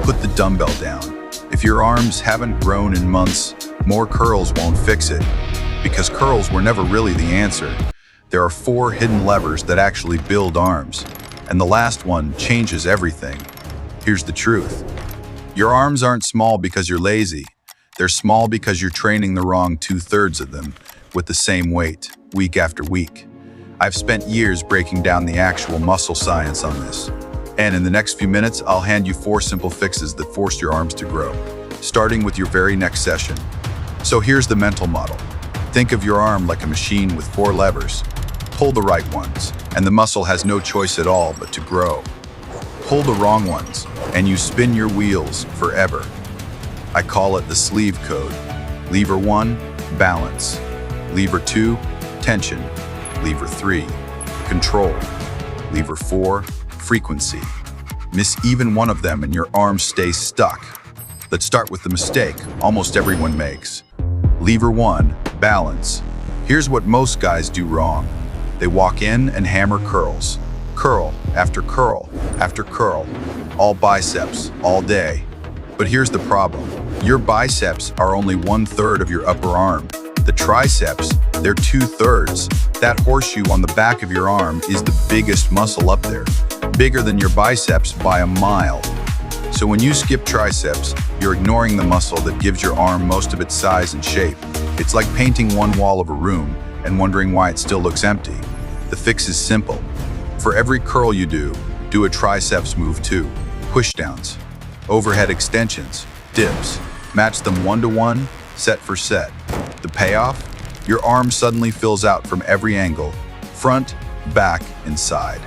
put the dumbbell down. If your arms haven't grown in months, more curls won't fix it, because curls were never really the answer. There are 4 hidden levers that actually build arms, and the last one changes everything. Here's the truth. Your arms aren't small because you're lazy. They're small because you're training the wrong 2/3 of them with the same weight, week after week. I've spent years breaking down the actual muscle science on this. And in the next few minutes, I'll hand you 4 simple fixes that force your arms to grow, starting with your very next session. So here's the mental model. Think of your arm like a machine with 4 levers. Pull the right ones, and the muscle has no choice at all but to grow. Pull the wrong ones, and you spin your wheels forever. I call it the sleeve code. Lever 1, balance. Lever 2, tension. Lever 3, control. Lever 4, frequency. Miss even one of them and your arm stays stuck. Let's start with the mistake almost everyone makes. Lever 1, balance. Here's what most guys do wrong. They walk in and hammer curls. Curl after curl after curl. All biceps, all day. But here's the problem. Your biceps are only 1/3 of your upper arm. The triceps, they're 2/3. That horseshoe on the back of your arm is the biggest muscle up there. Bigger than your biceps by a mile. So when you skip triceps, you're ignoring the muscle that gives your arm most of its size and shape. It's like painting one wall of a room and wondering why it still looks empty. The fix is simple. For every curl you do a triceps move too. Pushdowns, overhead extensions, dips. Match them 1-to-1, set for set. The payoff? Your arm suddenly fills out from every angle, front, back, and side.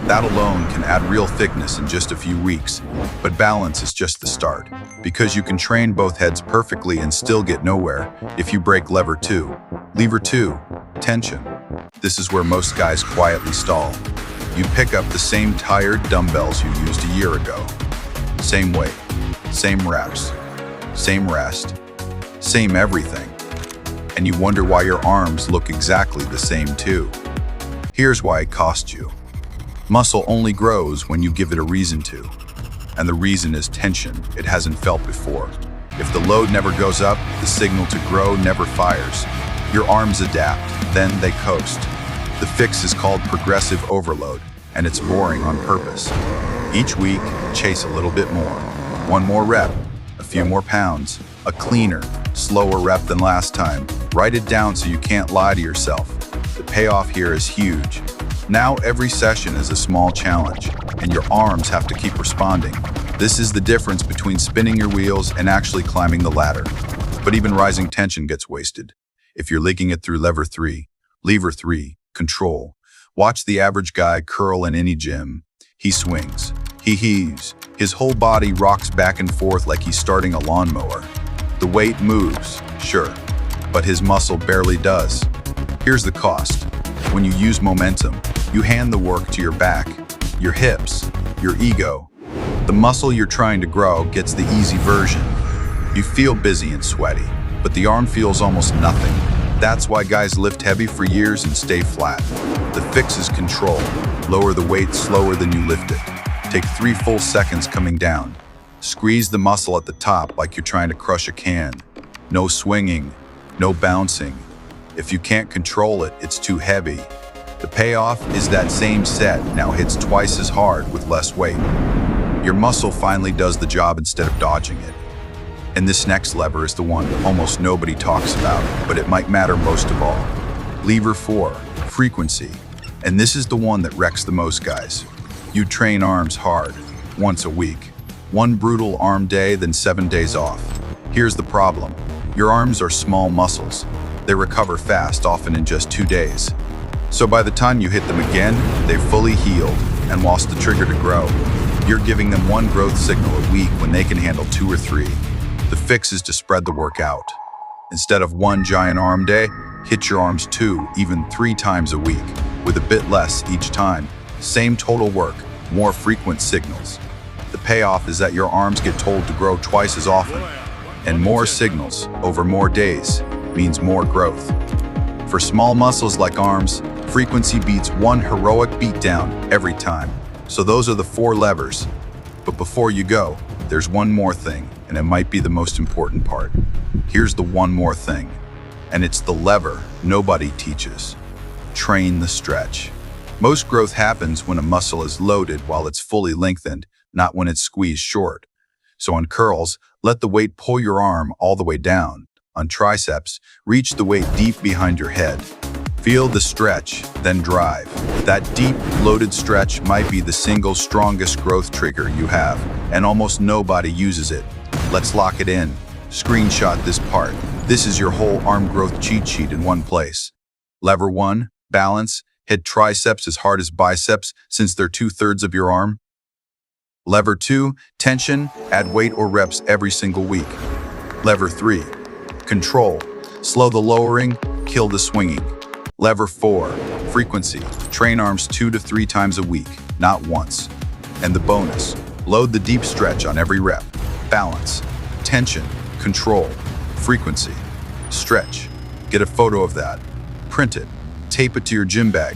That alone can add real thickness in just a few weeks, but balance is just the start, because you can train both heads perfectly and still get nowhere if you break lever 2. Lever 2, tension. This is where most guys quietly stall. You pick up the same tired dumbbells you used a year ago. Same weight, same reps, same rest, same everything. And you wonder why your arms look exactly the same too. Here's why it costs you. Muscle only grows when you give it a reason to. And the reason is tension it hasn't felt before. If the load never goes up, the signal to grow never fires. Your arms adapt, then they coast. The fix is called progressive overload, and it's boring on purpose. Each week, chase a little bit more. One more rep, a few more pounds, a cleaner, slower rep than last time. Write it down so you can't lie to yourself. The payoff here is huge. Now every session is a small challenge, and your arms have to keep responding. This is the difference between spinning your wheels and actually climbing the ladder. But even rising tension gets wasted. If you're leaking it through lever 3, control. Watch the average guy curl in any gym. He swings, he heaves, his whole body rocks back and forth like he's starting a lawnmower. The weight moves, sure, but his muscle barely does. Here's the cost. When you use momentum, you hand the work to your back, your hips, your ego. The muscle you're trying to grow gets the easy version. You feel busy and sweaty, but the arm feels almost nothing. That's why guys lift heavy for years and stay flat. The fix is control. Lower the weight slower than you lift it. Take 3 full seconds coming down. Squeeze the muscle at the top like you're trying to crush a can. No swinging, no bouncing. If you can't control it, it's too heavy. The payoff is that same set now hits twice as hard with less weight. Your muscle finally does the job instead of dodging it. And this next lever is the one almost nobody talks about, but it might matter most of all. Lever 4, frequency. And this is the one that wrecks the most guys. You train arms hard, once a week. One brutal arm day, then 7 days off. Here's the problem. Your arms are small muscles. They recover fast, often in just 2 days. So by the time you hit them again, they've fully healed and lost the trigger to grow. You're giving them one growth signal a week when they can handle 2 or 3. The fix is to spread the work out. Instead of one giant arm day, hit your arms 2, even 3 times a week, with a bit less each time. Same total work, more frequent signals. The payoff is that your arms get told to grow twice as often, and more signals over more days means more growth. For small muscles like arms, frequency beats one heroic beatdown every time. So those are the 4 levers. But before you go, there's one more thing, and it might be the most important part. Here's the one more thing, and it's the lever nobody teaches. Train the stretch. Most growth happens when a muscle is loaded while it's fully lengthened, not when it's squeezed short. So on curls, let the weight pull your arm all the way down. On triceps, reach the weight deep behind your head. Feel the stretch, then drive. That deep, loaded stretch might be the single strongest growth trigger you have, and almost nobody uses it. Let's lock it in. Screenshot this part. This is your whole arm growth cheat sheet in one place. Lever 1, balance. Hit triceps as hard as biceps since they're 2/3 of your arm. Lever 2, tension. Add weight or reps every single week. Lever 3, control. Slow the lowering, kill the swinging. Lever 4, frequency. Train arms 2 to 3 times a week, not once. And the bonus, load the deep stretch on every rep. Balance, tension, control, frequency, stretch. Get a photo of that. Print it. Tape it to your gym bag.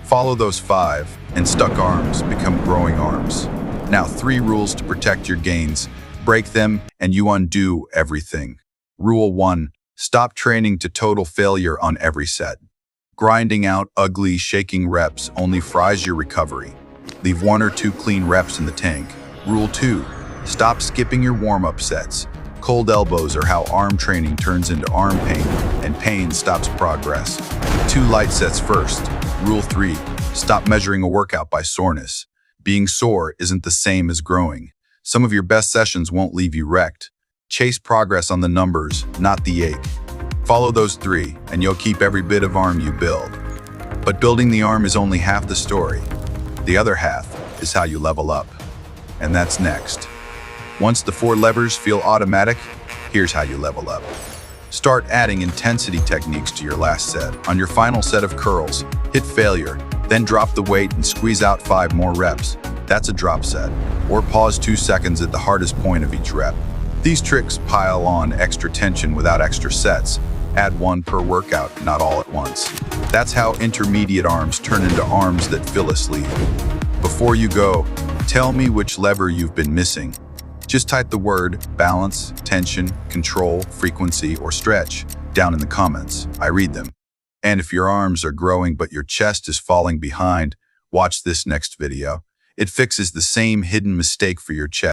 Follow those 5, and stuck arms become growing arms. Now 3 rules to protect your gains. Break them, and you undo everything. Rule 1, stop training to total failure on every set. Grinding out ugly, shaking reps only fries your recovery. Leave 1 or 2 clean reps in the tank. Rule 2, stop skipping your warm-up sets. Cold elbows are how arm training turns into arm pain, and pain stops progress. 2 light sets first. Rule 3, stop measuring a workout by soreness. Being sore isn't the same as growing. Some of your best sessions won't leave you wrecked. Chase progress on the numbers, not the ache. Follow those 3, and you'll keep every bit of arm you build. But building the arm is only half the story. The other half is how you level up. And that's next. Once the 4 levers feel automatic, here's how you level up. Start adding intensity techniques to your last set. On your final set of curls, hit failure, then drop the weight and squeeze out 5 more reps. That's a drop set. Or pause 2 seconds at the hardest point of each rep. These tricks pile on extra tension without extra sets. Add 1 per workout, not all at once. That's how intermediate arms turn into arms that fill a sleeve. Before you go, tell me which lever you've been missing. Just type the word balance, tension, control, frequency, or stretch down in the comments. I read them. And if your arms are growing but your chest is falling behind, watch this next video. It fixes the same hidden mistake for your chest.